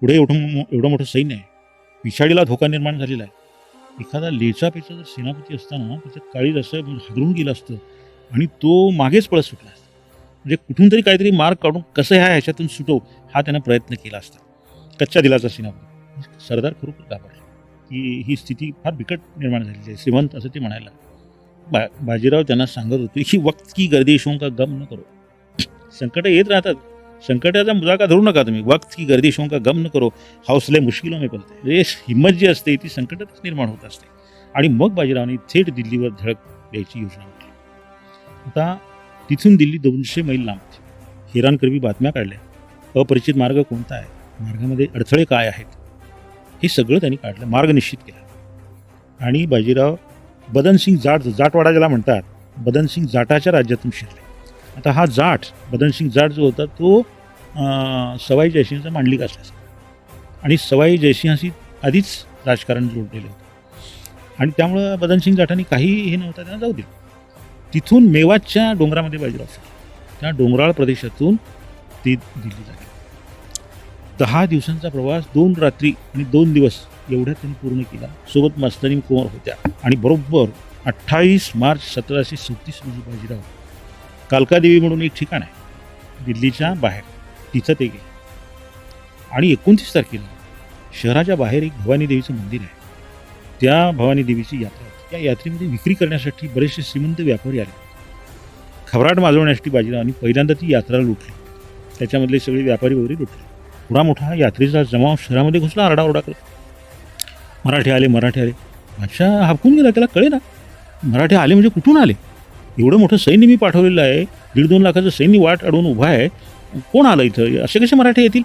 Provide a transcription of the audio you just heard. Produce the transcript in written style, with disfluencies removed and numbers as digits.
पुढे एवढं मोठं सैन्य आहे, पिछाडीला धोका निर्माण झालेला आहे. एखादा लेचापेचा जर सेनापती असताना त्याच्यात काळीज असं हादरून गेलं असतं आणि तो मागेच पळत सुटला असता. म्हणजे कुठून तरी काहीतरी मार्ग काढून कसं ह्याच्यातून सुटव हा त्यानं प्रयत्न केला असता. कच्च्या दिलाचा सेनापती. सरदार खरोखर घाबरला की ही स्थिती फार बिकट निर्माण झालेली आहे. श्रीमंत असं ते म्हणायला. बाजीराव त्यांना सांगत होते की वक्त की गर्दिशों का गम न करो. संकट येत राहतात, संकटाचा मुजाका धरू नका तुम्ही. वक्त की गर्दिशों का गम न करो, हौसले मुश्किलों में पलते. म्हणजे हिंमत जी असते ती संकटातच निर्माण होत असते. आणि मग बाजीरावांनी थेट दिल्लीवर धडक द्यायची योजना केली. आता तिथून दिल्ली 200 मैल लांब. हेरानकरवी बातम्या काढल्या. अपरिचित मार्ग कोणता आहे, मार्गामध्ये अडथळे काय आहेत, हे सगळं त्यांनी काढलं, मार्ग निश्चित केला. आणि बाजीराव बदनसिंग जाटवाडा ज्याला म्हणतात, बदनसिंग जाटाच्या राज्यातून शिरले. आता हा जाट, बदनसिंग जाट जो होता तो सवाई जयसिंगचा मांडलिक असल्याचा आणि सवाई जयसिंहाशी आधीच राजकारण जोडलेलं होतं आणि त्यामुळं बदनसिंग जाटांनी काही हे नव्हतं, त्यांना जाऊ दिलं. तिथून मेवातच्या डोंगरामध्ये बाजीराव फिरले. त्या डोंगराळ प्रदेशातून ती दिल्ली झाली. 10 दिवसांचा प्रवास 2 रात्री आणि 2 दिवस एवढ्यात त्यांनी पूर्ण केला. सोबत मस्तानी कुंवर होत्या. आणि बरोबर 28 मार्च 1737 रोजी बाजीराव कालकादेवी म्हणून एक ठिकाण आहे दिल्लीच्या बाहेर, तिथं ते गेले. आणि 29 तारखेला शहराच्या बाहेर एक भवानी देवीचं मंदिर आहे. त्या भवानी देवीची यात्रा होती. त्या यात्रेमध्ये विक्री करण्यासाठी बरेचसे श्रीमंत व्यापारी आले. खबराट माजवण्यासाठी बाजीरावांनी पहिल्यांदा ती यात्रा लुटली. त्याच्यामधले सगळे व्यापारी वगैरे लुटले. थोडा मोठा यात्रेचा जमाव शहरामध्ये घुसला आरडाओरडा करत. मराठे आले. बादशाह हाकून गेला, त्याला कळे ना मराठे आले म्हणजे कुठून आले. एवढं मोठं सैन्य मी पाठवलेलं आहे, 1.5-2 लाखाचं सैन्य वाट अडवून उभं आहे, कोण आलं इथं, असे कसे मराठे येतील.